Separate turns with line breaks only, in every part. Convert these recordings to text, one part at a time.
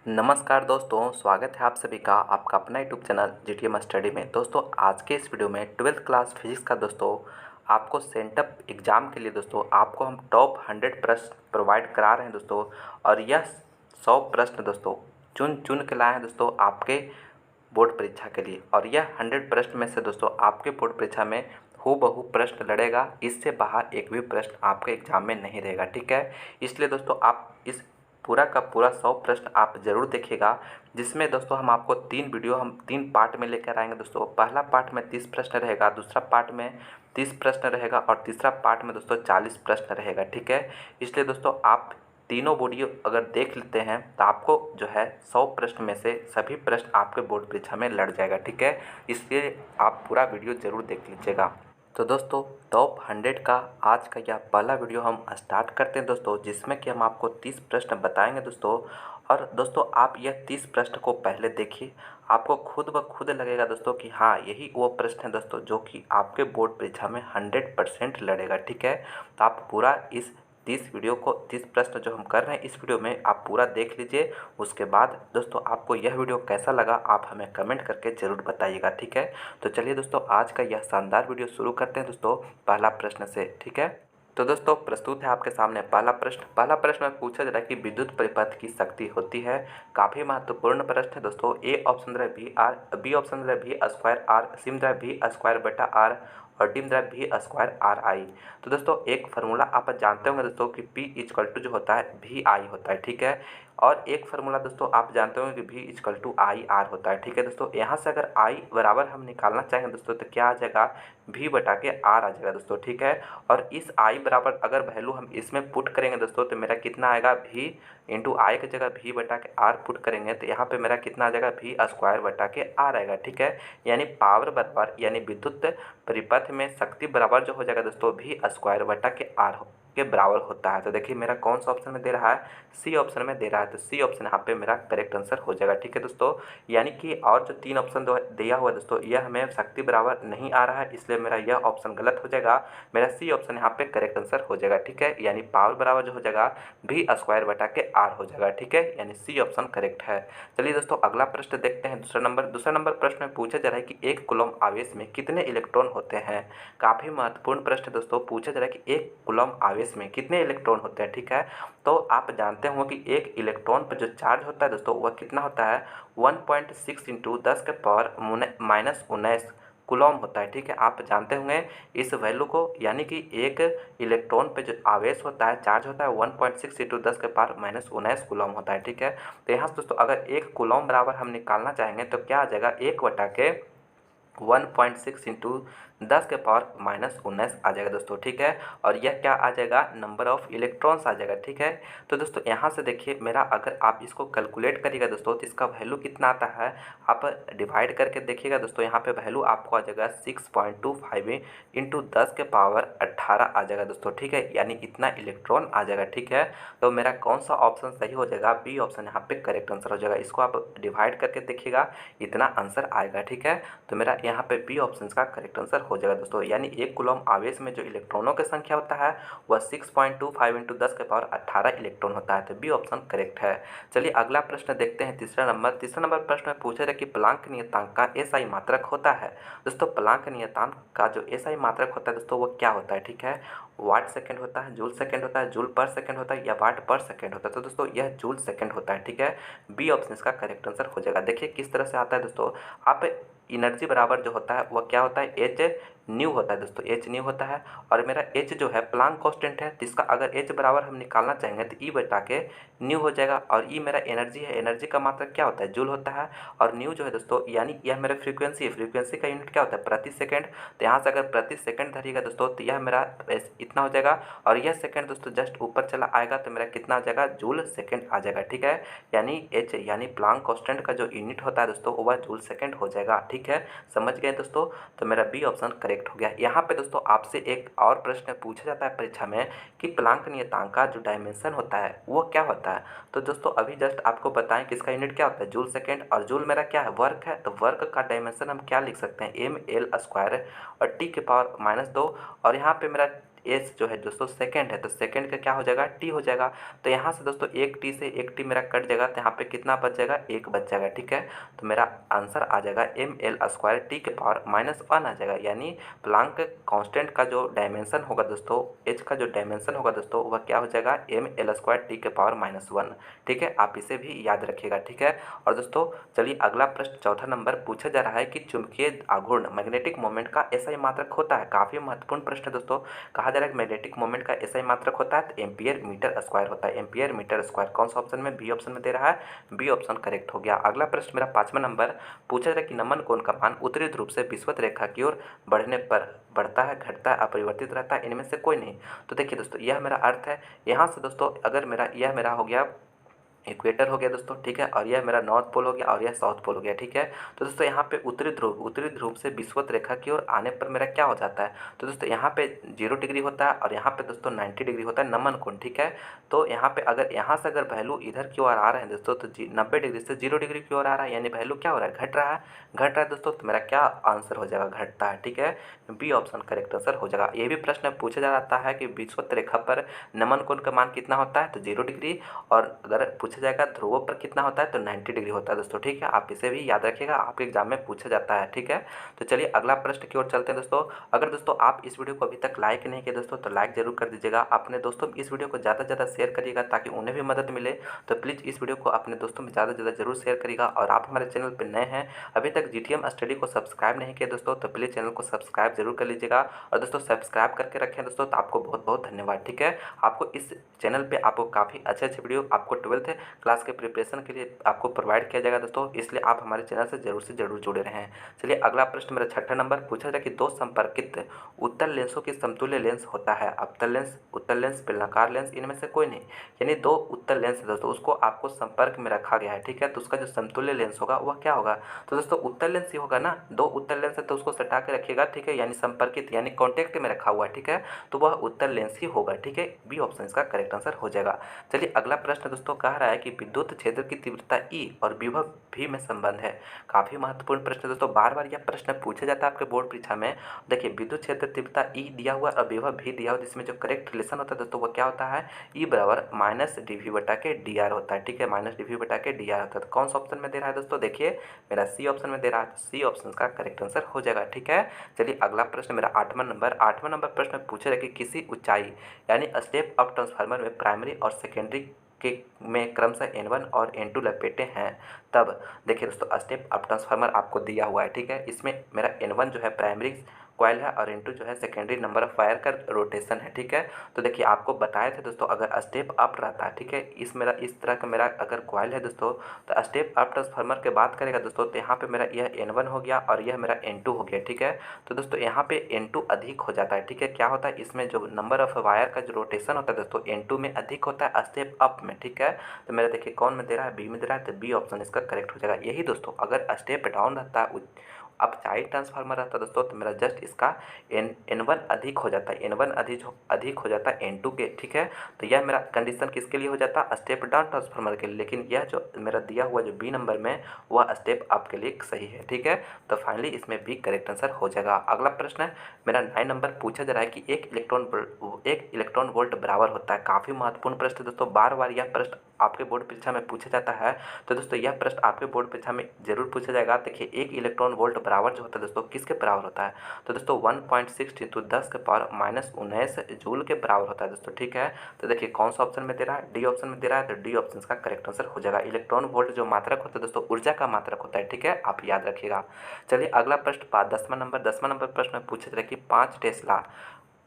नमस्कार दोस्तों, स्वागत है आप सभी का आपका अपना यूट्यूब चैनल जीटीएम स्टडी में। दोस्तों आज के इस वीडियो में 12th क्लास फिजिक्स का दोस्तों आपको सेंटअप एग्ज़ाम के लिए दोस्तों आपको हम टॉप 100 प्रश्न प्रोवाइड करा रहे हैं दोस्तों। और यह 100 प्रश्न दोस्तों चुन चुन के लाए हैं दोस्तों आपके बोर्ड परीक्षा के लिए। और यह 100 प्रश्न में से दोस्तों आपके बोर्ड परीक्षा में हूबहू प्रश्न लड़ेगा, इससे बाहर एक भी प्रश्न आपके एग्जाम में नहीं रहेगा, ठीक है। इसलिए दोस्तों आप इस पूरा का पूरा 100 प्रश्न आप ज़रूर देखिएगा, जिसमें दोस्तों हम आपको 3 पार्ट में लेकर आएंगे दोस्तों। पहला पार्ट में 30 प्रश्न रहेगा, दूसरा पार्ट में 30 प्रश्न रहेगा और तीसरा पार्ट में दोस्तों 40 प्रश्न रहेगा, ठीक है। इसलिए दोस्तों आप तीनों वीडियो अगर देख लेते हैं तो आपको जो है 100 प्रश्न में से सभी प्रश्न आपके बोर्ड परीक्षा में लड़ जाएगा, ठीक है। इसलिए आप पूरा वीडियो ज़रूर देख लीजिएगा। तो दोस्तों टॉप 100 का आज का यह पहला वीडियो हम स्टार्ट करते हैं दोस्तों, जिसमें कि हम आपको 30 प्रश्न बताएंगे दोस्तों। और दोस्तों आप यह 30 प्रश्न को पहले देखिए, आपको खुद ब खुद लगेगा दोस्तों कि हाँ यही वो प्रश्न है दोस्तों जो कि आपके बोर्ड परीक्षा में 100% लड़ेगा, ठीक है। तो आप पूरा इस 30 प्रश्न जो हम कर रहे हैं इस वीडियो में आप पूरा देख लीजिए। उसके बाद दोस्तों आपको यह वीडियो कैसा लगा आप हमें कमेंट करके ज़रूर बताइएगा, ठीक है। तो चलिए दोस्तों आज का यह शानदार वीडियो शुरू करते हैं दोस्तों पहला प्रश्न से, ठीक है। तो दोस्तों प्रस्तुत है आपके सामने पहला प्रश्न में पूछा जा रहा है कि विद्युत परिपथ की शक्ति होती है। काफ़ी महत्वपूर्ण प्रश्न है दोस्तों। ए ऑप्शन रहा वी आर, बी ऑप्शन रहा वी स्क्वायर आर, सी रहा वी स्क्वायर बटा आर और डी रहा वी स्क्वायर आर आई। तो दोस्तों एक फार्मूला आप जानते होंगे दोस्तों कि P इक्वल टू जो होता है वी आई होता है, ठीक है। और एक फार्मूला दोस्तों आप जानते होंगे कि V equal to I R होता है, ठीक है दोस्तों। यहाँ से अगर I बराबर हम निकालना चाहेंगे दोस्तों तो क्या आ जाएगा, V बटा के R आ जाएगा दोस्तों, ठीक है। और इस I बराबर अगर वैल्यू हम इसमें पुट करेंगे दोस्तों तो मेरा कितना आएगा, V इंटू आई की जगह V बटा के R पुट करेंगे तो यहाँ पे मेरा कितना आ जाएगा, V स्क्वायर बटा के R आएगा, ठीक है। यानी पावर बराबर यानी विद्युत परिपथ में शक्ति बराबर जो हो जाएगा दोस्तों V स्क्वायर बटा के R के बराबर होता है। तो देखिए मेरा कौन सा ऑप्शन में दे रहा है, सी ऑप्शन में दे रहा है। तो सी ऑप्शन यहाँ पे मेरा करेक्ट आंसर हो जाएगा, ठीक है दोस्तों। यानी कि और जो 3 ऑप्शन दिया हुआ है दोस्तों यह हमें शक्ति बराबर नहीं आ रहा है, इसलिए मेरा यह ऑप्शन गलत हो जाएगा। मेरा सी ऑप्शन यहाँ पे करेक्ट आंसर हो जाएगा, ठीक है। यानी पावर बराबर जो हो जाएगा V स्क्वायर बटा के R हो जाएगा, ठीक है। यानी सी ऑप्शन करेक्ट है। चलिए दोस्तों अगला प्रश्न देखते हैं। दूसरा नंबर प्रश्न में पूछा जा रहा है कि 1 कूलम्ब आवेश में कितने इलेक्ट्रॉन होते हैं। काफ़ी महत्वपूर्ण प्रश्न दोस्तों। पूछा जा रहा है कि 1 कूलम्ब आवेश में कितने इलेक्ट्रॉन होते हैं, ठीक है। तो आप जानते होंगे कि एक इलेक्ट्रॉन पर जो चार्ज होता है दोस्तों वह कितना होता है, 1.6 इंटू 10 के पावर -19 कूलम्ब होता है, ठीक है। आप जानते होंगे इस वैल्यू को, यानी कि एक इलेक्ट्रॉन पे जो आवेश होता है चार्ज होता है 1.6 इंटू 10 के पावर -19 कूलम्ब होता है, ठीक है। तो यहाँ से दोस्तों अगर 1 कूलम्ब बराबर हम निकालना चाहेंगे तो क्या आ जाएगा, 1 बटा के 1.6 इंटू 10 के पावर -19 आ जाएगा दोस्तों, ठीक है। और यह क्या आ जाएगा, नंबर ऑफ इलेक्ट्रॉन्स आ जाएगा, ठीक है। तो दोस्तों यहाँ से देखिए मेरा अगर आप इसको कैलकुलेट करिएगा दोस्तों तो इसका वैल्यू कितना आता है, आप डिवाइड करके देखिएगा दोस्तों। यहाँ पे वैल्यू आपको आ जाएगा 6.25 इंटू 10 के पावर 18 आ जाएगा दोस्तों, ठीक है। यानी इतना इलेक्ट्रॉन आ जाएगा, ठीक है। तो मेरा कौन सा ऑप्शन सही हो जाएगा, बी ऑप्शन यहाँ पे करेक्ट आंसर हो जाएगा। इसको आप डिवाइड करके देखिएगा इतना आंसर आएगा, ठीक है। तो मेरा यहाँ पे बी ऑप्शन का करेक्ट आंसर हो जाएगा दोस्तों। यानी 1 कूलम्ब आवेश में जो इलेक्ट्रॉनों की संख्या होता है वह 6.25 इंटू 10 के पावर 18 इलेक्ट्रॉन होता है। तो बी ऑप्शन करेक्ट है। चलिए अगला प्रश्न देखते हैं। तीसरा नंबर प्रश्न में पूछा है कि प्लांक नियतांक का एसआई मात्रक होता है। दोस्तों प्लांक नियतांक का जो एसआई मात्रक होता है दोस्तों वो क्या होता है, ठीक है। वाट सेकंड होता है, जूल सेकंड होता है, जूल पर सेकंड होता है या वाट पर सेकंड होता है। तो दोस्तों यह जूल सेकंड होता है, ठीक है। बी ऑप्शन इसका करेक्ट आंसर हो जाएगा। देखिए किस तरह से आता है दोस्तों, आप एनर्जी बराबर जो होता है वह क्या होता है, एच न्यू होता है दोस्तों, एच न्यू होता है। और मेरा एच जो है प्लांक कांस्टेंट है, तो इसका अगर एच बराबर हम निकालना चाहेंगे तो ई बटा के न्यू हो जाएगा। और ई मेरा एनर्जी है, एनर्जी का मात्रक क्या होता है, जूल होता है। और न्यू जो है दोस्तों यानी यह मेरा फ्रीक्वेंसी है, फ्रीक्वेंसी का यूनिट क्या होता है, प्रति सेकंड। तो यहाँ से अगर प्रति सेकंड धरिएगा दोस्तों तो यह मेरा इतना हो जाएगा। और यह सेकंड दोस्तों जस्ट ऊपर चला आएगा तो मेरा कितना आ जाएगा, जूल सेकंड आ जाएगा, ठीक है। यानी एच यानी प्लांक कांस्टेंट का जो यूनिट होता है दोस्तों वह जूल सेकंड हो जाएगा, ठीक है। समझ गए दोस्तों। तो मेरा बी ऑप्शन करेक्ट हो गया। यहाँ पे दोस्तों आपसे एक और प्रश्न पूछा जाता है परीक्षा में कि प्लांक नियतांक का जो डायमेंशन होता है वो क्या होता है। तो दोस्तों अभी जस्ट आपको बताएं कि इसका यूनिट क्या होता है, जूल सेकंड। और जूल मेरा क्या है, वर्क है। तो वर्क का डायमेंशन हम क्या लिख सकते हैं, एम एल स्क्वायर और टी के पावर -2। और यहाँ पे मेरा एस जो है दोस्तों सेकेंड है, तो सेकेंड का क्या हो जाएगा, टी हो जाएगा। तो यहाँ से दोस्तों एक टी से एक टी मेरा कट जाएगा, तो यहाँ पे कितना बच जाएगा, एक बच जाएगा। ठीक है, तो मेरा आंसर आ जाएगा ml² टी के पावर -1 आ जाएगा। यानी प्लांक कांस्टेंट का जो डायमेंशन होगा दोस्तों, एच का जो डायमेंशन होगा दोस्तों, वह क्या हो जाएगा, ml² टी के पावर -1। ठीक है, आप इसे भी याद रखिएगा। ठीक है, और दोस्तों चलिए अगला प्रश्न चौथा नंबर पूछा जा रहा है कि चुंबकीय आघूर्ण मैग्नेटिक मोमेंट का एसआई मात्रक होता है। काफ़ी महत्वपूर्ण प्रश्न है दोस्तों। कहा जा रहा है कि मैग्नेटिक मोमेंट का एसआई मात्रक होता है तो एम्पियर मीटर स्क्वायर होता है। एम्पियर मीटर स्क्वायर कौन सा ऑप्शन में, बी ऑप्शन में दे रहा है, बी ऑप्शन करेक्ट हो गया। अगला प्रश्न मेरा 5वां नंबर पूछा जा रहा है कि नमन कोण का मान उत्तरी ध्रुव से विषुवत रेखा की ओर बढ़ने पर बढ़ता है, घटता है, अपरिवर्तित रहता है, इनमें से कोई नहीं। तो देखिए दोस्तों, यह मेरा अर्थ है। यहाँ से दोस्तों अगर यह मेरा हो गया इक्वेटर हो गया दोस्तों। ठीक है, और यह मेरा नॉर्थ पोल हो गया और यह साउथ पोल हो गया। ठीक है, तो दोस्तों यहाँ पे उत्तरी ध्रुव से विषुवत रेखा की ओर आने पर मेरा क्या हो जाता है, तो दोस्तों यहाँ पे 0 डिग्री होता है और यहाँ पे दोस्तों 90 डिग्री होता है नमन कोण। ठीक है, तो यहाँ पे अगर यहाँ से अगर वैल्यू इधर की ओर आ रहे हैं दोस्तों, तो 90 डिग्री से 0 डिग्री की ओर आ रहा है, यानी वैल्यू क्या हो रहा है, घट रहा है दोस्तों। तो मेरा क्या आंसर हो जाएगा, घटता है। ठीक है, बी ऑप्शन करेक्ट आंसर हो जाएगा। ये भी प्रश्न पूछा जाता है कि विषुवत रेखा पर नमन कोण का मान कितना होता है, तो 0 डिग्री, और अगर पूछा जाएगा ध्रुवों पर कितना होता है तो 90 डिग्री होता है दोस्तों। ठीक है, आप इसे भी याद रखिएगा, आपके एग्जाम में पूछा जाता है। ठीक है, तो चलिए अगला प्रश्न की ओर चलते हैं दोस्तों। अगर दोस्तों आप इस वीडियो को अभी तक लाइक नहीं किए दोस्तों, तो लाइक जरूर कर दीजिएगा। अपने दोस्तों में इस वीडियो को ज़्यादा से ज़्यादा शेयर करिएगा ताकि उन्हें भी मदद मिले। तो प्लीज़ इस वीडियो को अपने दोस्तों में ज़्यादा से ज़्यादा जरूर शेयर करिएगा। और आप हमारे चैनल पर नए हैं, अभी तक GTM स्टडी को सब्सक्राइब नहीं किया दोस्तों, तो प्लीज़ चैनल को सब्सक्राइब जरूर कर लीजिएगा। और दोस्तों सब्सक्राइब करके रखें दोस्तों, तो आपको बहुत बहुत धन्यवाद। ठीक है, आपको इस चैनल पे आपको काफ़ी अच्छे अच्छे वीडियो आपको 12th क्लास के प्रिपरेशन के लिए आपको प्रोवाइड किया जाएगा दोस्तों, इसलिए आप हमारे चैनल से जरूर जुड़े रहें। चलिए अगला प्रश्न मेरा 6ठा नंबर पूछा जाए कि दो संपर्कित उत्तल लेंसों की समतुल्य लेंस होता है, उत्तल लेंस, बेलनाकार लेंस, इनमें से कोई नहीं। यानी दो उत्तल लेंस है दोस्तों, उसको आपको संपर्क में रखा गया है। ठीक है, तो उसका जो समतुल्य लेंस होगा वह क्या होगा, तो दोस्तों उत्तल लेंस ही होगा ना। दो उत्तल लेंस है तो उसको सटा के रखिएगा। ठीक है, यानी संपर्कित यानी कॉन्टेक्ट में रखा हुआ है। ठीक है, तो वह उत्तल लेंस ही होगा। ठीक है, बी ऑप्शन इसका करेक्ट आंसर हो जाएगा। चलिए अगला प्रश्न दोस्तों कह रहा है कि विद्युत क्षेत्र की तीव्रता ई और विभव भी में संबंध है। काफ़ी महत्वपूर्ण प्रश्न दोस्तों, बार बार यह प्रश्न पूछा जाता है आपके बोर्ड परीक्षा में। देखिए विद्युत क्षेत्र तीव्रता ई दिया हुआ और विभव भी दिया हुआ, जिसमें जो करेक्ट रिलेशन होता है दोस्तों वो क्या होता है, ई बराबर -dv/dr होता है। ठीक है, -dv/dr होता है। तो कौन सा ऑप्शन में दे रहा है दोस्तों, देखिए मेरा सी ऑप्शन में दे रहा है, तो सी ऑप्शन का करेक्ट आंसर हो जाएगा। ठीक है, चलिए अगला प्रश्न मेरा 8वां नंबर प्रश्न पूछा जाए कि किसी ऊंचाई यानी स्टेप अप ट्रांसफार्मर में प्राइमरी और सेकेंडरी के में क्रमशः N1 और N2 लपेटे हैं, तब देखिए दोस्तों स्टेप अप ट्रांसफार्मर आपको दिया हुआ है। ठीक है, इसमें मेरा N1 जो है प्राइमरी कॉइल है और N2 जो है सेकेंडरी नंबर ऑफ वायर का रोटेशन है। ठीक है, तो देखिए आपको बताए थे दोस्तों अगर स्टेप अप रहता है, ठीक है, इस तरह का मेरा अगर कॉइल है दोस्तों, तो स्टेप अप ट्रांसफार्मर की बात करेगा दोस्तों, तो यहाँ पे मेरा यह N1 हो गया और यह मेरा N2 हो गया। ठीक है, तो दोस्तों यहाँ पे N2 अधिक हो जाता है। ठीक है, क्या होता है इसमें जो नंबर ऑफ वायर का जो रोटेशन होता है दोस्तों N2 में अधिक होता है स्टेप अप में। ठीक है, तो मेरा देखिए कौन में दे रहा है, बी में दे रहा है, तो बी ऑप्शन इसका करेक्ट हो जाएगा। यही दोस्तों अगर स्टेप डाउन रहता है, अपचाई ट्रांसफार्मर रहता है दोस्तों, तो मेरा जस्ट इसका N1 अधिक हो जाता है, N1 अधिक हो जाता है N2 के। ठीक है, तो यह मेरा कंडीशन किसके लिए हो जाता है, स्टेप डाउन ट्रांसफार्मर के लिए। लेकिन यह जो मेरा दिया हुआ जो बी नंबर में वह स्टेप अप के लिए सही है। ठीक है, तो फाइनली इसमें बी करेक्ट आंसर हो जाएगा। अगला प्रश्न है मेरा 9 नंबर पूछा जा रहा है कि एक इलेक्ट्रॉन वोल्ट बराबर होता है। काफ़ी महत्वपूर्ण प्रश्न दोस्तों, बार बार यह प्रश्न आपके बोर्ड परीक्षा में पूछा जाता है। तो दोस्तों यह प्रश्न आपके बोर्ड परीक्षा में जरूर पूछा जाएगा। देखिए एक इलेक्ट्रॉन वोल्ट बराबर जो होता है दोस्तों किसके बराबर होता है, तो दोस्तों 1.6 × 10⁻⁻19 जूल के बराबर होता है दोस्तों। ठीक है, तो देखिए कौन सा ऑप्शन में दे रहा है, डी ऑप्शन में दे रहा है, तो डी ऑप्शन का करेक्ट आंसर हो जाएगा। इलेक्ट्रॉन वोल्ट जो मात्रक होता है दोस्तों ऊर्जा का मात्रक होता है। ठीक है, आप याद रखिएगा। चलिए अगला प्रश्न 10वां नंबर प्रश्न में पूछा जा रहा है कि 5 टेस्ला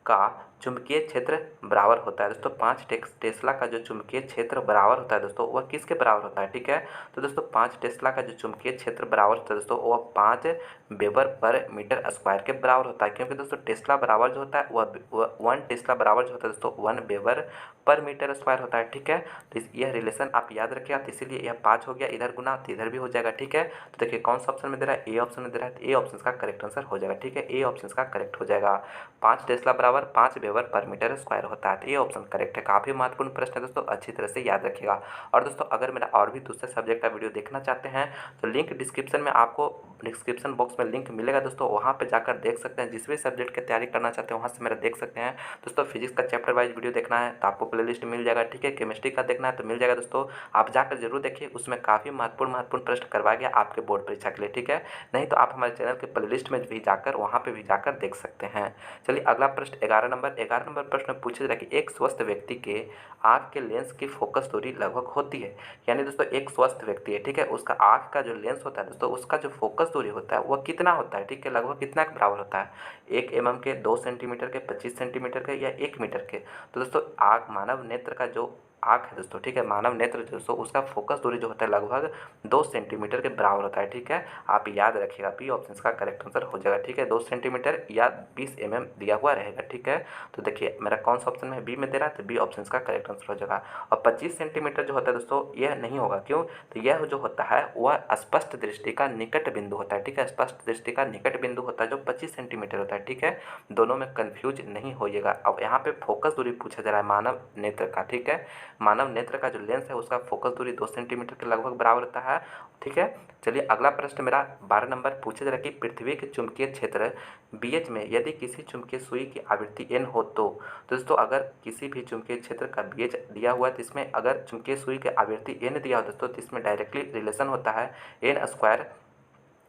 का चुंबकीय क्षेत्र बराबर होता है दोस्तों। 5 टेस्ला का जो चुंबकीय क्षेत्र बराबर होता है दोस्तों वह किसके बराबर होता है। ठीक है, तो दोस्तों 5 टेस्ला का जो चुंबकीय क्षेत्र बराबर होता है दोस्तों वह 5 वेबर पर मीटर स्क्वायर के बराबर होता है। क्योंकि दोस्तों टेस्ला बराबर जो होता है वह 1 टेस्ला बराबर जो होता है दोस्तों 1 वेबर पर मीटर स्क्वायर होता है। ठीक है, तो यह रिलेशन आप याद रखिएगा, तो इसीलिए यह 5 हो गया, इधर गुना तो इधर भी हो जाएगा। ठीक है, तो देखिए कौन सा ऑप्शन में दे रहा है, ए ऑप्शन में दे रहा है, तो ए ऑप्शन का करेक्ट आंसर हो जाएगा। ठीक है, ए ऑप्शन का करेक्ट हो जाएगा। 5 टेस्ला बराबर 5 वेबर पर मीटर स्क्वायर होता है, तो ये ऑप्शन करेक्ट है। काफ़ी महत्वपूर्ण प्रश्न है दोस्तों, अच्छी तरह से याद रखिएगा। और दोस्तों अगर मेरा और भी दूसरे सब्जेक्ट का वीडियो देखना चाहते हैं तो लिंक डिस्क्रिप्शन में आपको डिस्क्रिप्शन बॉक्स में लिंक मिलेगा दोस्तों, वहाँ पे जाकर देख सकते हैं। जिस भी सब्जेक्ट की तैयारी करना चाहते हैं वहाँ से मेरा देख सकते हैं दोस्तों। फिजिक्स का चैप्टर वाइज वीडियो देखना है तो आपको प्लेलिस्ट मिल जाएगा, ठीक है। केमिस्ट्री का देखना है तो मिल जाएगा दोस्तों, आप जाकर जरूर देखिए, उसमें काफ़ी महत्वपूर्ण प्रश्न करवाया गया आपके बोर्ड परीक्षा के लिए, ठीक है। नहीं तो आप हमारे चैनल के प्लेलिस्ट में भी जाकर वहाँ पर भी जाकर देख सकते हैं। चलिए अगला प्रश्न 11 नंबर प्रश्न में पूछा जा रहा है कि एक स्वस्थ व्यक्ति के आँख के लेंस की फोकस दूरी लगभग होती है। यानी दोस्तों एक स्वस्थ व्यक्ति है, ठीक है, उसका आँख का जो लेंस होता है दोस्तों, उसका जो फोकस दूरी होता है वह कितना होता है, ठीक है, लगभग कितना के बराबर होता है। 1 mm के, 2 सेंटीमीटर के, 25 सेंटीमीटर के या 1 मीटर के। तो दोस्तों आँख, मानव नेत्र का जो आँख है दोस्तों, ठीक है, मानव नेत्र दोस्तों उसका फोकस दूरी जो होता है लगभग 2 सेंटीमीटर के बराबर होता है, ठीक है। आप याद रखिएगा, बी ऑप्शन का करेक्ट आंसर हो जाएगा, ठीक है। 2 सेंटीमीटर या 20 mm दिया हुआ रहेगा, ठीक है। तो देखिए मेरा कौन सा ऑप्शन है, बी में दे रहा है, तो बी ऑप्शन का करेक्ट आंसर हो जाएगा। और 25 सेंटीमीटर जो होता है दोस्तों यह नहीं होगा, क्यों, तो यह जो होता है वह स्पष्ट दृष्टि का निकट बिंदु होता है, ठीक है। स्पष्ट दृष्टि का निकट बिंदु होता है जो 25 सेंटीमीटर होता है, ठीक है। दोनों में कन्फ्यूज नहीं होइएगा। अब यहाँ पे फोकस दूरी पूछा जा रहा है मानव नेत्र का, ठीक है। मानव नेत्र का जो लेंस है उसका फोकस दूरी 2 सेंटीमीटर के लगभग बराबर होता है, ठीक है। चलिए अगला प्रश्न मेरा 12 नंबर पूछा जा रहा है कि पृथ्वी के चुंबकीय क्षेत्र BH में यदि किसी चुंबकीय सुई की आवृत्ति n हो तो दोस्तों अगर किसी भी चुंबकीय क्षेत्र का BH दिया हुआ है तो इसमें अगर चुंबकीय सुई की आवृत्ति n दिया हो दोस्तों तो इसमें डायरेक्टली रिलेशन होता है n स्क्वायर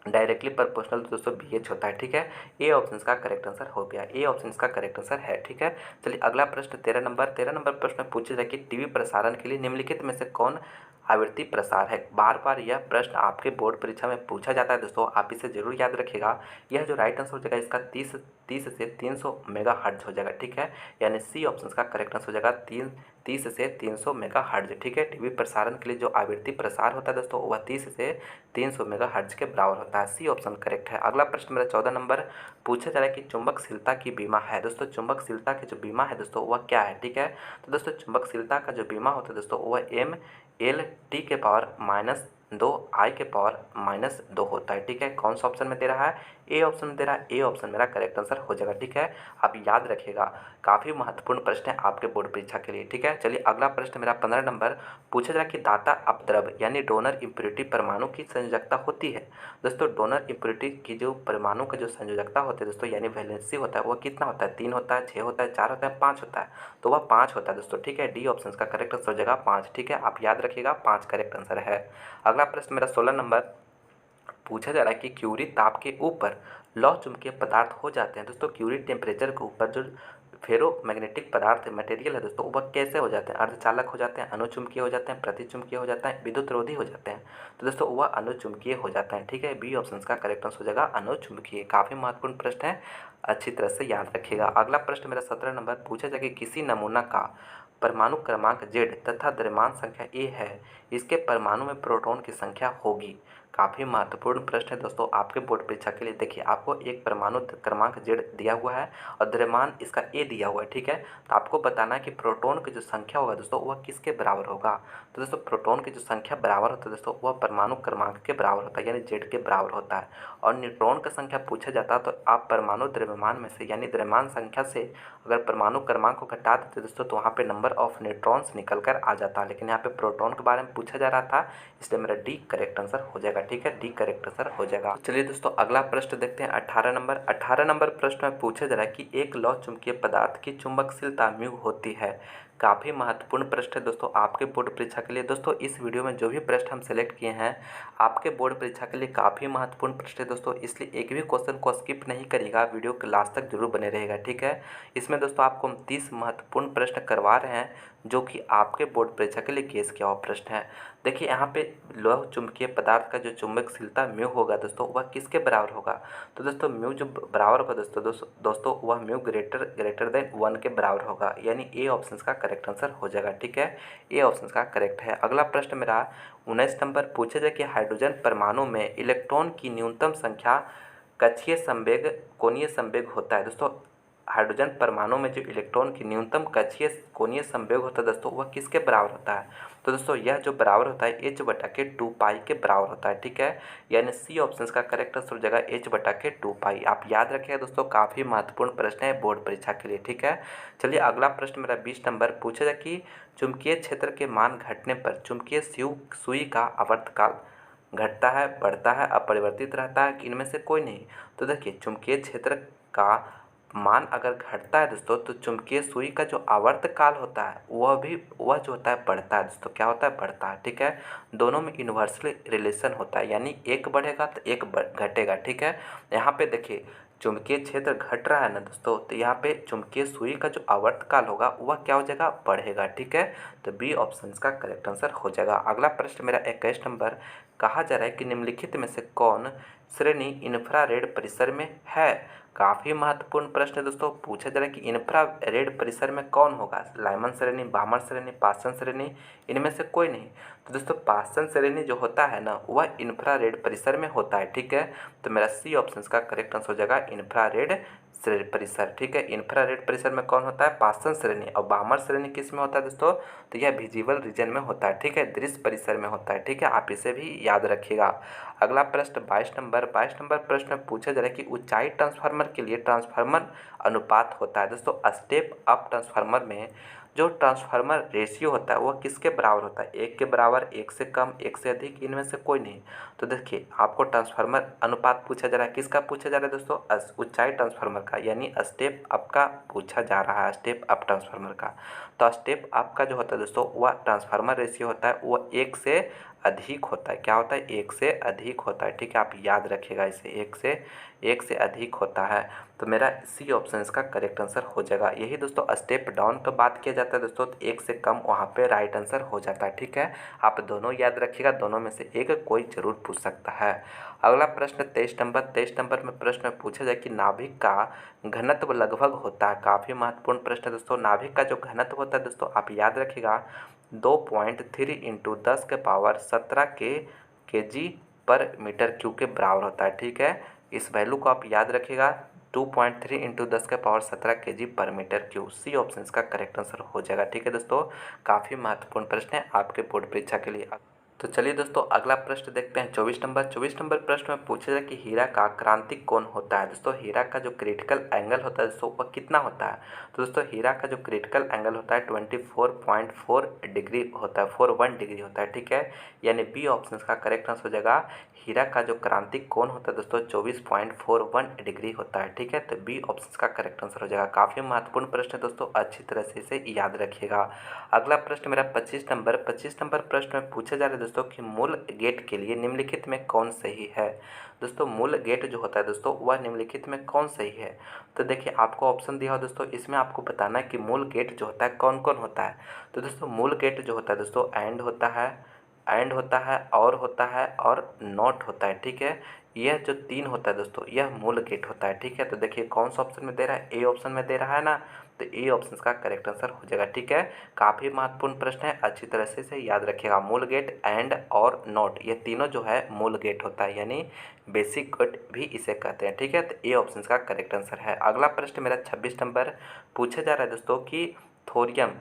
डायरेक्टली प्रोपोर्शनल दोस्तों BH होता है, ठीक है। ए ऑप्शन का करेक्ट आंसर हो गया, ए ऑप्शन का करेक्ट आंसर है, ठीक है। चलिए अगला प्रश्न 13 नंबर प्रश्न पूछा जाए कि टीवी प्रसारण के लिए निम्नलिखित में से कौन आवृत्ति प्रसार है। बार बार यह प्रश्न आपके बोर्ड परीक्षा में पूछा जाता है दोस्तों, आप इसे जरूर याद रखिएगा। यह जो राइट आंसर हो जाएगा इसका 30 से 300 मेगाहर्ट्ज हो जाएगा, ठीक है। यानी सी ऑप्शन का करेक्ट आंसर हो जाएगा 30 से 300 मेगाहर्ट्ज, ठीक है। टीवी प्रसारण के लिए जो आवृत्ति प्रसार होता है दोस्तों वह 30 से 300 मेगाहर्ट्ज के बराबर होता है, सी ऑप्शन करेक्ट है। अगला प्रश्न मेरा 14 नंबर पूछा जा रहा है कि चुंबकशीलता की बीमा है दोस्तों, चुंबकशीलता की जो बीमा है दोस्तों वह क्या है, ठीक है। तो दोस्तों चुंबकशीलता का जो बीमा होता है दोस्तों वह MLT के पावर -2 I के पावर -2 होता है, ठीक है। कौन सा ऑप्शन में दे रहा है, ए ऑप्शन में दे रहा है, ए ऑप्शन मेरा करेक्ट आंसर हो जाएगा, ठीक है। आप याद रखिएगा, काफ़ी महत्वपूर्ण प्रश्न है आपके बोर्ड परीक्षा के लिए, ठीक है। चलिए अगला प्रश्न मेरा 15 नंबर पूछा जा रहा है कि दाता अपद्रव यानी डोनर इम्प्योरिटी परमाणु की संयोजकता होती है। दोस्तों डोनर इम्प्योरिटी की जो परमाणु का जो संयोजकता होता है दोस्तों यानी वैलेंसी होता है वह कितना होता है, 3 होता है, 6 होता है, 4 होता है, 5 होता है। तो वह 5 होता है दोस्तों, ठीक है। डी ऑप्शन का करेक्ट आंसर हो जाएगा 5, ठीक है। आप याद रखिएगा 5 करेक्ट आंसर है। अगला प्रश्न मेरा 16 नंबर पूछा जा रहा है कि क्यूरी ताप के ऊपर लौह चुंबकीय पदार्थ हो जाते हैं दोस्तों। क्यूरी टेम्परेचर के ऊपर जो फेरोमैग्नेटिक पदार्थ मटेरियल है दोस्तों वह कैसे हो जाते हैं, अर्धचालक हो जाते हैं, अनुचुंबकीय हो जाते हैं, प्रतिचुंबकीय हो जाते हैं, विद्युत रोधी हो जाते हैं। तो दोस्तों वह अनुचुंबकीय हो जाते हैं, ठीक है। बी ऑप्शन का करेक्ट आंसर हो जाएगा अनुचुंबकीय। काफ़ी महत्वपूर्ण प्रश्न है, अच्छी तरह से याद रखिएगा। अगला प्रश्न मेरा 17 नंबर पूछा जाए कि किसी नमूना का परमाणु क्रमांक Z तथा द्रव्यमान संख्या A है, इसके परमाणु में प्रोटॉन की संख्या होगी। काफ़ी महत्वपूर्ण प्रश्न है दोस्तों आपके बोर्ड परीक्षा के लिए। देखिए आपको एक परमाणु क्रमांक Z दिया हुआ है और द्रव्यमान इसका A दिया हुआ है, ठीक है। तो आपको बताना है कि प्रोटॉन की जो संख्या होगा दोस्तों वह किसके बराबर होगा। तो दोस्तों प्रोटॉन की जो संख्या बराबर होता है दोस्तों वह परमाणु क्रमांक के बराबर होता है यानी Z के बराबर होता है। और न्यूट्रॉन का संख्या पूछा जाता है तो आप परमाणु द्रव्यमान में से यानी द्रव्यमान संख्या से अगर परमाणु क्रमांक को घटा देते दोस्तों तो वहाँ पे नंबर ऑफ न्यूट्रॉन्स निकल कर आ जाता है, लेकिन यहाँ पे प्रोटॉन के बारे में पूछा जा रहा था इसलिए मेरा डी करेक्ट आंसर हो जाएगा, ठीक है। डी करेक्ट आंसर हो जाएगा। तो चलिए दोस्तों अगला प्रश्न देखते हैं 18 नंबर प्रश्न में पूछा जा रहा है कि एक लौह चुंबकीय पदार्थ की चुंबकशीलता म्यू होती है। काफ़ी महत्वपूर्ण प्रश्न है दोस्तों आपके बोर्ड परीक्षा के लिए। दोस्तों इस वीडियो में जो भी प्रश्न हम सेलेक्ट किए हैं आपके बोर्ड परीक्षा के लिए काफ़ी महत्वपूर्ण प्रश्न है दोस्तों, इसलिए एक भी क्वेश्चन को स्किप नहीं करिएगा, वीडियो के लास्ट तक जरूर बने रहेगा, ठीक है। इसमें दोस्तों आपको हम 30 महत्वपूर्ण प्रश्न करवा रहे हैं जो कि आपके बोर्ड परीक्षा के लिए केस किया हुआ प्रश्न है। देखिए यहाँ पे लौह चुंबकीय पदार्थ का जो चुंबकशीलता म्यू होगा दोस्तों वह किसके बराबर होगा। तो दोस्तों म्यू जो बराबर होगा दोस्तों वह म्यू ग्रेटर देन 1 के बराबर होगा, यानी ए ऑप्शन का करेक्ट आंसर हो जाएगा, ठीक है। ए ऑप्शन का करेक्ट है। अगला प्रश्न मेरा 19 नंबर पूछा जाए कि हाइड्रोजन परमाणु में इलेक्ट्रॉन की न्यूनतम संख्या कक्षीय संवेग कोणीय संवेग होता है दोस्तों। हाइड्रोजन परमाणु में जो इलेक्ट्रॉन की न्यूनतम कक्षीय कोणीय संवेग होता है दोस्तों वह किसके बराबर होता है। तो दोस्तों यह जो बराबर होता है H/2π के बराबर होता है, ठीक है। यानी सी ऑप्शन का करेक्ट आंसर हो जाएगा H/2π। आप याद रखिएगा दोस्तों, काफ़ी महत्वपूर्ण प्रश्न है बोर्ड परीक्षा के लिए, ठीक है। चलिए अगला प्रश्न मेरा 20 नंबर पूछा जाए कि चुंबकीय क्षेत्र के मान घटने पर चुंबकीय सुई का आवर्तकाल घटता है, बढ़ता है, अपरिवर्तित रहता है कि इनमें से कोई नहीं? तो देखिए चुंबकीय क्षेत्र का मान अगर घटता है दोस्तों तो चुंबकीय सुई का जो आवर्तकाल होता है वह जो होता है बढ़ता है दोस्तों। क्या होता है? बढ़ता है। ठीक है, दोनों में इन्वर्सली रिलेशन होता है, यानी एक बढ़ेगा तो एक घटेगा। ठीक है, यहाँ पे देखिए चुंबकीय क्षेत्र घट रहा है ना दोस्तों, तो यहाँ पे चुंबकीय सुई का जो आवर्तकाल होगा वह क्या हो जाएगा? बढ़ेगा। ठीक है, तो बी ऑप्शन का करेक्ट आंसर हो जाएगा। अगला प्रश्न मेरा 21 नंबर, कहा जा रहा है कि निम्नलिखित में से कौन श्रेणी इंफ्रारेड परिसर में है? काफ़ी महत्वपूर्ण प्रश्न है दोस्तों। पूछा जा रहा है कि इंफ्रारेड परिसर में कौन होगा? लाइमन श्रेणी, बामर श्रेणी, पासन श्रेणी, इनमें से कोई नहीं। तो दोस्तों पासन श्रेणी जो होता है ना वह इंफ्रारेड परिसर में होता है। ठीक है, तो मेरा सी ऑप्शन का करेक्ट आंसर हो जाएगा इंफ्रारेड परिसर। ठीक है, इंफ्रारेड परिसर में कौन होता है? पासन श्रेणी। और बामर श्रेणी किस में होता है दोस्तों? तो यह विजिबल रीजन में होता है। ठीक है, दृश्य परिसर में होता है। ठीक है, आप इसे भी याद रखिएगा। अगला प्रश्न 22 नंबर प्रश्न में पूछा जा रहा है कि ऊंचाई ट्रांसफार्मर के लिए ट्रांसफार्मर अनुपात होता है दोस्तों। स्टेप अप ट्रांसफार्मर में जो ट्रांसफार्मर रेशियो होता है वह किसके बराबर होता है? एक के बराबर, एक से कम, एक से अधिक, इनमें से कोई नहीं। तो देखिए आपको ट्रांसफार्मर अनुपात पूछा जा रहा है, किसका पूछा जा रहा है दोस्तों? ऊंचाई ट्रांसफार्मर का, यानी स्टेप अप का पूछा जा रहा है, स्टेप अप ट्रांसफार्मर का। तो स्टेप अप का जो होता है दोस्तों वह ट्रांसफार्मर रेशियो होता है वह एक से अधिक होता है। क्या होता है? एक से अधिक होता है। ठीक है, आप याद रखिएगा इसे, एक से अधिक होता है। तो मेरा सी ऑप्शन इसका करेक्ट आंसर हो जाएगा। यही दोस्तों स्टेप डाउन का बात किया जाता है दोस्तों, तो एक से कम वहाँ पे राइट आंसर हो जाता है। ठीक है, आप दोनों याद रखिएगा, दोनों में से एक कोई जरूर पूछ सकता है। अगला प्रश्न 23 नंबर में प्रश्न पूछा जाए कि नाभिक का घनत्व लगभग होता है। काफ़ी महत्वपूर्ण प्रश्न है दोस्तों। नाभिक का जो घनत्व होता है दोस्तों आप याद रखिएगा 2.3 इंटू 10 के पावर 17 के जी पर मीटर क्यूब के बराबर होता है। ठीक है, इस वैल्यू को आप याद रखिएगा 2.3 इंटू 10 के पावर 17 के जी पर मीटर क्यूब। सी ऑप्शन इसका करेक्ट आंसर हो जाएगा। ठीक है दोस्तों, काफ़ी महत्वपूर्ण प्रश्न है आपके बोर्ड परीक्षा के लिए। तो चलिए दोस्तों अगला प्रश्न देखते हैं 24 नंबर प्रश्न में पूछा जाए कि हीरा का क्रांतिक कोण होता है। दोस्तों हीरा का जो क्रिटिकल एंगल होता है दोस्तों वह कितना होता है? तो दोस्तों हीरा का जो क्रिटिकल एंगल होता है 24.4 डिग्री होता है, 41 डिग्री होता है। ठीक है, यानी बी ऑप्शन का करेक्ट आंसर हो जाएगा हीरा का जो क्रांतिक कोण होता है दोस्तों 24.41 डिग्री होता है। ठीक है, तो बी ऑप्शन का करेक्ट आंसर हो जाएगा। काफ़ी महत्वपूर्ण प्रश्न है दोस्तों, अच्छी तरह से इसे याद रखिएगा। अगला प्रश्न मेरा 25 नंबर प्रश्न में पूछा जा रहा है दोस्तों कि मूल गेट के लिए निम्नलिखित में कौन सही है? दोस्तों मूल गेट जो होता है दोस्तों वह निम्नलिखित में कौन सही है? तो देखिए आपको ऑप्शन दिया हो दोस्तों, इसमें आपको बताना है कि मूल गेट जो होता है कौन कौन होता है। तो दोस्तों मूल गेट जो होता है दोस्तों एंड होता है और नॉट होता है। ठीक है, यह जो तीन होता है दोस्तों यह मूल गेट होता है। ठीक है, तो देखिए कौन सा ऑप्शन में दे रहा है? ए ऑप्शन में दे रहा है ना, तो ए ऑप्शन का करेक्ट आंसर हो जाएगा। ठीक है, काफ़ी महत्वपूर्ण प्रश्न है, अच्छी तरह से इसे याद रखिएगा। मूल गेट, एंड और नॉट ये तीनों जो है मूल गेट होता है, यानी बेसिक गेट भी इसे कहते हैं। ठीक है, तो ए ऑप्शन का करेक्ट आंसर है। अगला प्रश्न मेरा 26 नंबर पूछा जा रहा है दोस्तों कि थोरियम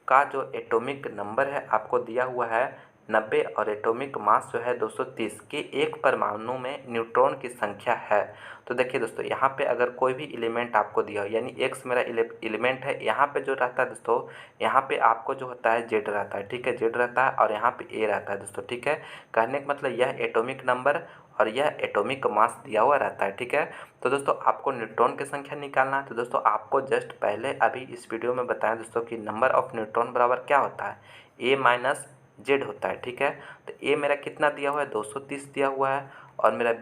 का जो एटॉमिक नंबर है आपको दिया हुआ है 90 और एटॉमिक मास जो है 230 के एक परमाणु में न्यूट्रॉन की संख्या है। तो देखिए दोस्तों यहाँ पे अगर कोई भी एलिमेंट आपको दिया हो, यानी एक्स मेरा एलिमेंट है, यहाँ पे जो रहता है दोस्तों यहाँ पे आपको जो होता है जेड रहता है। ठीक है, जेड रहता है और यहाँ पे ए रहता है दोस्तों। ठीक है, कहने का मतलब यह एटॉमिक नंबर और यह एटॉमिक मास दिया हुआ रहता है। ठीक है, तो दोस्तों आपको न्यूट्रॉन की संख्या निकालना है। तो दोस्तों आपको जस्ट पहले अभी इस वीडियो में बताया दोस्तों कि नंबर ऑफ न्यूट्रॉन बराबर क्या होता है? ए माइनस जेड होता है। ठीक है, तो ए मेरा कितना दिया हुआ है? 230 दिया हुआ है और मेरा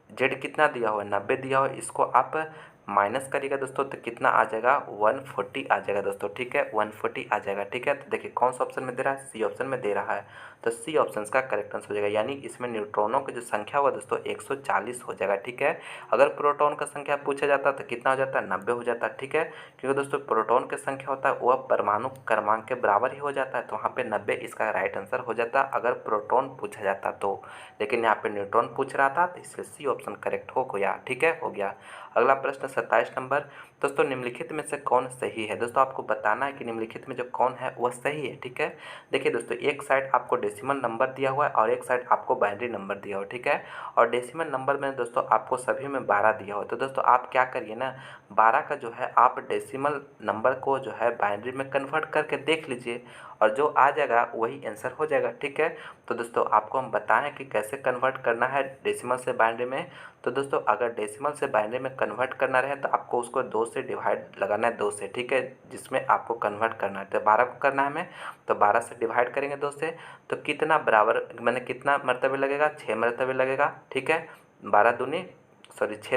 जेड कितना दिया हुआ है? 90 दिया हुआ है। इसको आप माइनस करिएगा दोस्तों तो कितना आ जाएगा? 140 आ जाएगा दोस्तों। ठीक है, 140 आ जाएगा। ठीक है, तो देखिए कौन सा ऑप्शन में दे रहा है? सी ऑप्शन में दे रहा है, तो सी ऑप्शन का करेक्ट आंसर हो जाएगा, यानी इसमें न्यूट्रॉनों की जो संख्या हुआ दोस्तों 140 हो जाएगा। ठीक है, अगर प्रोटॉन का संख्या पूछा जाता तो कितना हो जाता है? 90 हो जाता है। ठीक है, क्योंकि दोस्तों प्रोटॉन की संख्या होता है वह परमाणु क्रमांक के बराबर ही हो जाता है, तो वहाँ पे 90 इसका राइट आंसर हो जाता अगर प्रोटॉन पूछा जाता तो। लेकिन यहाँ पे न्यूट्रॉन पूछ रहा था तो इसलिए सी ऑप्शन करेक्ट हो गया। ठीक है, हो गया। अगला प्रश्न 27 नंबर दोस्तों निम्नलिखित में से कौन सही है? दोस्तों आपको बताना है कि निम्नलिखित में जो कौन है वह सही है। ठीक है, देखिए दोस्तों एक साइड आपको डेसिमल नंबर दिया हुआ है और एक साइड आपको बाइनरी नंबर दिया हुआ है। ठीक है, और डेसिमल नंबर में दोस्तों आपको सभी में 12 दिया हुआ है। तो दोस्तों आप क्या करिए ना, 12 का जो है आप डेसिमल नंबर को जो है बाइनरी में कन्वर्ट करके देख लीजिए और जो आ जाएगा वही आंसर हो जाएगा। ठीक है, तो दोस्तों आपको हम बताएं कि कैसे कन्वर्ट करना है डेसिमल से बाइनरी में। तो दोस्तों अगर डेसिमल से बाइनरी में कन्वर्ट करना रहे तो आपको उसको 2 से डिवाइड लगाना है, 2 से। ठीक है, जिसमें आपको कन्वर्ट करना है तो 12 को करना है हमें, तो 12 से डिवाइड करेंगे 2 से, तो कितना बराबर मैंने कितना मरतबे लगेगा, 6 मरतबे लगेगा। ठीक है, 6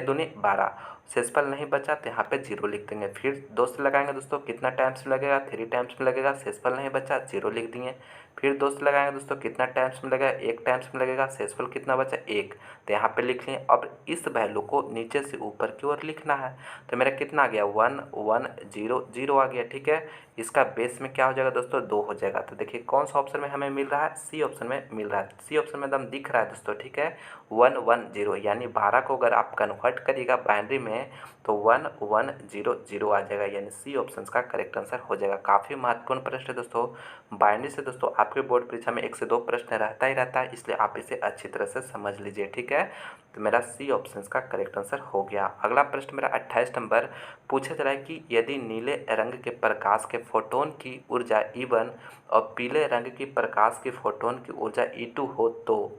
दूनी 12, शेषफल नहीं बचा तो यहाँ पे 0 लिख देंगे। फिर 2 से लगाएंगे दोस्तों, कितना टाइम्स में लगेगा, 3 टाइम्स में लगेगा, शेषफल नहीं बचा 0 लिख दिए। फिर 2 से लगाएंगे दोस्तों, कितना टाइम्स में लगेगा, 1 टाइम्स में लगेगा, शेषफल कितना बचा 1, तो यहाँ पे लिख लिए। अब इस वैल्यू को नीचे से ऊपर की ओर लिखना है, तो मेरा कितना आ गया 1 1 0 0 आ गया। ठीक है, इसका बेस में क्या हो जाएगा दोस्तों 2 हो जाएगा। तो देखिए कौन सा ऑप्शन में हमें मिल रहा है, सी ऑप्शन में मिल रहा है। सी ऑप्शन में एकदम दिख रहा है दोस्तों। ठीक है, 1 1 0 यानी 12 को अगर आप कन्वर्ट करिएगा बाइनरी में तो 1 1 0 0 आ जाएगा, यानी सी ऑप्शन का करेक्ट आंसर हो जाएगा। काफ़ी महत्वपूर्ण प्रश्न है दोस्तों। बाइनरी से दोस्तों आपके बोर्ड परीक्षा में 1 से 2 प्रश्न रहता ही रहता है, इसलिए आप इसे अच्छी तरह से समझ लीजिए। ठीक है, तो मेरा सी ऑप्शन का करेक्ट आंसर हो गया। अगला प्रश्न मेरा 28 नंबर पूछा जा रहा है कि यदि नीले रंग के प्रकाश के फोटोन की ऊर्जा E1 और पीले रंग की प्रकाश के फोटोन की ऊर्जा E2 हो तो।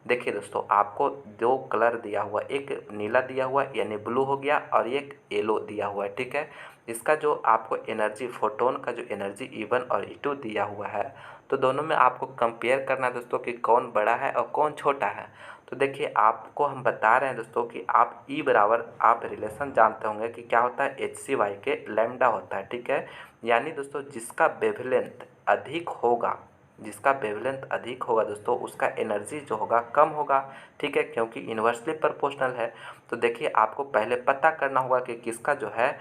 देखिए दोस्तों आपको 2 कलर दिया हुआ, एक नीला दिया हुआ यानी ब्लू हो गया, और एक येलो दिया हुआ है। ठीक है, इसका जो आपको एनर्जी फोटोन का जो एनर्जी E1 और E2 दिया हुआ है, तो दोनों में आपको कंपेयर करना है दोस्तों कि कौन बड़ा है और कौन छोटा है। तो देखिए आपको हम बता रहे हैं दोस्तों कि आप E बराबर, आप रिलेशन जानते होंगे कि क्या होता है, HCy के लैम्डा होता है। ठीक है, यानी दोस्तों जिसका वेवलेंथ अधिक होगा, जिसका वेवलेंथ अधिक होगा दोस्तों उसका एनर्जी जो होगा कम होगा। ठीक है, क्योंकि इन्वर्सली प्रोपोर्शनल है। तो देखिए आपको पहले पता करना होगा कि किसका जो है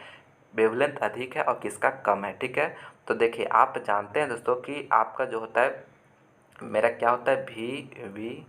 वेवलेंथ अधिक है और किसका कम है। ठीक है, तो देखिए आप जानते हैं दोस्तों कि आपका जो होता है, मेरा क्या होता है VG/OR।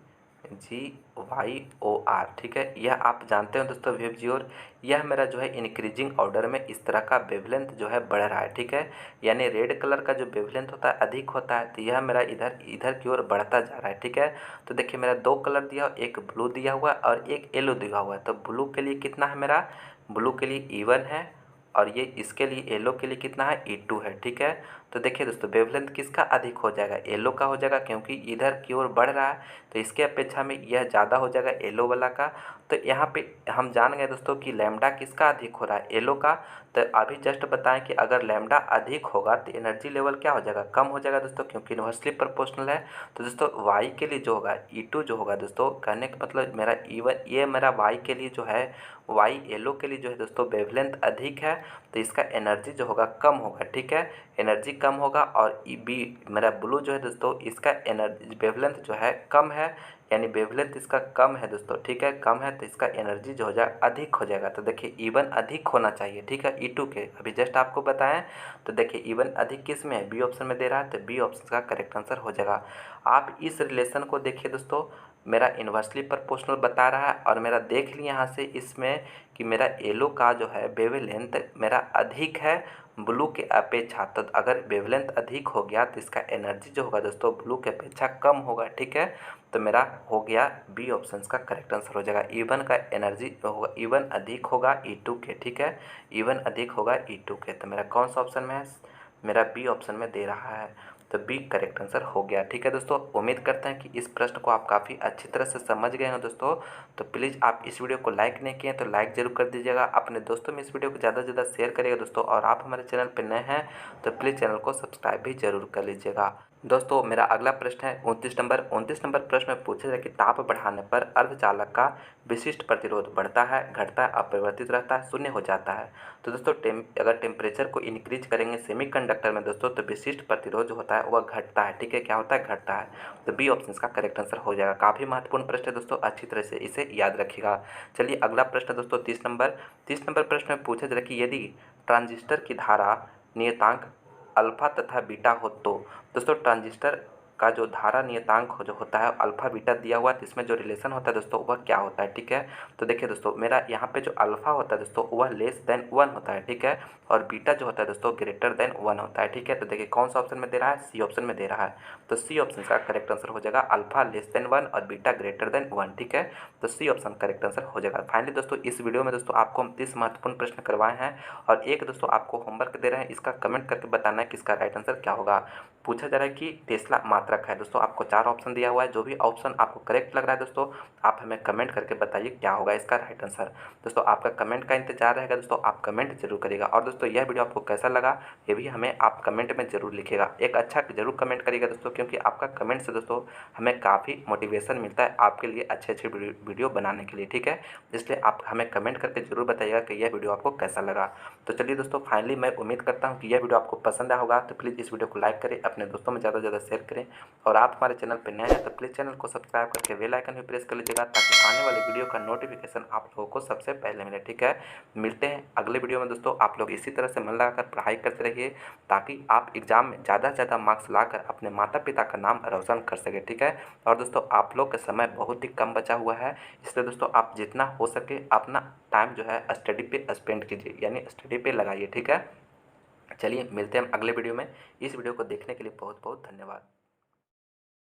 ठीक है, यह आप जानते हैं दोस्तों VG/OR, यह मेरा जो है इंक्रीजिंग ऑर्डर में इस तरह का वेवलेंथ जो है बढ़ रहा है। ठीक है, यानी रेड कलर का जो वेवलेंथ होता है अधिक होता है, तो यह मेरा इधर इधर की ओर बढ़ता जा रहा है। ठीक है, तो देखिए मेरा 2 कलर दिया, एक ब्लू दिया हुआ है और एक येलो दिया हुआ है। तो ब्लू के लिए कितना है, मेरा ब्लू के लिए E1 है, और ये इसके लिए येलो के लिए कितना है, E2 है। ठीक है, तो देखिए दोस्तों वेवलेंथ किसका अधिक हो जाएगा, येलो का हो जाएगा, क्योंकि इधर की ओर बढ़ रहा है, तो इसके अपेक्षा में यह ज़्यादा हो जाएगा येलो वाला का। तो यहाँ पे हम जान गए दोस्तों कि लैम्डा किसका अधिक हो रहा है, येलो का। तो अभी जस्ट बताएं कि अगर लैम्डा अधिक होगा तो एनर्जी लेवल क्या हो जाएगा, कम हो जाएगा दोस्तों, क्योंकि इन्वर्सली प्रोपोर्शनल है। तो दोस्तों वाई के लिए जो होगा E2 जो होगा दोस्तों, कहने का मतलब मेरा E1, ये मेरा वाई के लिए जो है, वाई येलो के लिए जो है दोस्तों वेवलेंथ अधिक है, तो इसका एनर्जी जो होगा कम होगा। ठीक है, एनर्जी कम होगा। और बी मेरा ब्लू जो है दोस्तों, इसका एनर्जी वेवलेंथ जो है कम है, यानी वेवलेंथ इसका कम है दोस्तों। ठीक है, कम है तो इसका एनर्जी जो हो जाए अधिक हो जाएगा। तो देखिए E1 अधिक होना चाहिए। ठीक है, E2 के अभी जस्ट आपको बताएं। तो देखिए E1 अधिक किस में है, बी ऑप्शन में दे रहा है, तो बी ऑप्शन का करेक्ट आंसर हो जाएगा। आप इस रिलेशन को देखिए दोस्तों, मेरा इन्वर्सली प्रोपोर्शनल बता रहा है, और मेरा देख लिया यहाँ से इसमें कि मेरा येलो का जो है वेवलेंथ मेरा अधिक है ब्लू के अपेक्षा। तो अगर वेवलेंथ अधिक हो गया तो इसका एनर्जी जो होगा दोस्तों ब्लू के अपेक्षा कम होगा। ठीक है, तो मेरा हो गया बी ऑप्शन का करेक्ट आंसर हो जाएगा। E1 का एनर्जी होगा, E1 अधिक होगा E2 के। ठीक है, E1 अधिक होगा E2 के, तो मेरा कौन सा ऑप्शन में है, मेरा बी ऑप्शन में दे रहा है, तो बी करेक्ट आंसर हो गया। ठीक है दोस्तों, उम्मीद करते हैं कि इस प्रश्न को आप काफ़ी अच्छी तरह से समझ गए हैं दोस्तों। तो प्लीज़ आप इस वीडियो को लाइक नहीं किए तो लाइक ज़रूर कर दीजिएगा, अपने दोस्तों में इस वीडियो को ज़्यादा से ज़्यादा शेयर करिएगा दोस्तों। और आप हमारे चैनल पर नए हैं तो प्लीज़ चैनल को सब्सक्राइब भी जरूर कर लीजिएगा। दोस्तों मेरा अगला प्रश्न है 29 नंबर प्रश्न में पूछा जाए कि ताप बढ़ाने पर अर्धचालक का विशिष्ट प्रतिरोध बढ़ता है, घटता है, अपरिवर्तित रहता है, शून्य हो जाता है। तो दोस्तों अगर टेम्परेचर को इंक्रीज करेंगे सेमीकंडक्टर में दोस्तों, तो विशिष्ट प्रतिरोध जो होता है वह घटता है। ठीक है, क्या होता है, घटता है। तो बी ऑप्शन का करेक्ट आंसर हो जाएगा। काफ़ी महत्वपूर्ण प्रश्न है दोस्तों, अच्छी तरह से इसे याद रखिएगा। चलिए अगला प्रश्न दोस्तों 30 नंबर प्रश्न में पूछा जा रहा है कि यदि ट्रांजिस्टर की धारा नियतांक अल्फा तथा बीटा हो तो। दोस्तों ट्रांजिस्टर का जो धारा नियतांक जो होता है अल्फ़ा बीटा दिया हुआ है, तो इसमें जो रिलेशन होता है दोस्तों वह क्या होता है, ठीक है। तो देखिए दोस्तों, मेरा यहाँ पे जो अल्फ़ा होता है दोस्तों वह लेस देन 1 होता है, ठीक है, और बीटा जो होता है दोस्तों ग्रेटर देन 1 होता है, ठीक है। तो देखिए कौन सा ऑप्शन में दे रहा है, सी ऑप्शन में दे रहा है। तो सी ऑप्शन का करेक्ट आंसर हो जाएगा अल्फ़ा लेस देन 1 और बीटा ग्रेटर देन 1, ठीक है। तो सी ऑप्शन करेक्ट आंसर हो जाएगा। फाइनली दोस्तों, इस वीडियो में दोस्तों आपको हम 30 महत्वपूर्ण प्रश्न करवाए हैं और एक दोस्तों आपको होमवर्क दे रहे हैं, इसका कमेंट करके बताना है कि इसका राइट आंसर क्या होगा। पूछा जा रहा है कि टेस्ला मात्रक है दोस्तों, आपको 4 ऑप्शन दिया हुआ है, जो भी ऑप्शन आपको करेक्ट लग रहा है दोस्तों आप हमें कमेंट करके बताइए क्या होगा इसका राइट आंसर। दोस्तों आपका कमेंट का इंतजार रहेगा दोस्तों, आप कमेंट जरूर करिएगा। और दोस्तों यह वीडियो आपको कैसा लगा ये भी हमें आप कमेंट में जरूर लिखिएगा, एक अच्छा जरूर कमेंट करिएगा दोस्तों, क्योंकि आपका कमेंट से दोस्तों हमें काफ़ी मोटिवेशन मिलता है आपके लिए अच्छे अच्छे वीडियो बनाने के लिए, ठीक है। इसलिए आप हमें कमेंट करके जरूर बताइएगा कि यह वीडियो आपको कैसा लगा। तो चलिए दोस्तों, फाइनली मैं उम्मीद करता हूँ कि यह वीडियो आपको पसंद आया होगा। तो प्लीज़ इस वीडियो को लाइक करें, अपने दोस्तों में ज़्यादा से ज़्यादा शेयर करें, और आप हमारे चैनल पर नए हैं तो प्लीज़ चैनल को सब्सक्राइब करके बेल आइकन भी प्रेस कर लीजिएगा, ताकि आने वाले वीडियो का नोटिफिकेशन आप लोगों को सबसे पहले मिले, ठीक है। मिलते हैं अगले वीडियो में दोस्तों, आप लोग इसी तरह से मन लगाकर पढ़ाई करते रहिए, ताकि आप एग्जाम में ज़्यादा से ज़्यादा मार्क्स लाकर अपने माता पिता का नाम रोशन कर सके, ठीक है। और दोस्तों आप लोग का समय बहुत ही कम बचा हुआ है, इसलिए दोस्तों आप जितना हो सके अपना टाइम जो है स्टडी पे स्पेंड कीजिए, यानी स्टडी पे लगाइए, ठीक है। चलिए मिलते हैं हम अगले वीडियो में। इस वीडियो को देखने के लिए बहुत बहुत धन्यवाद।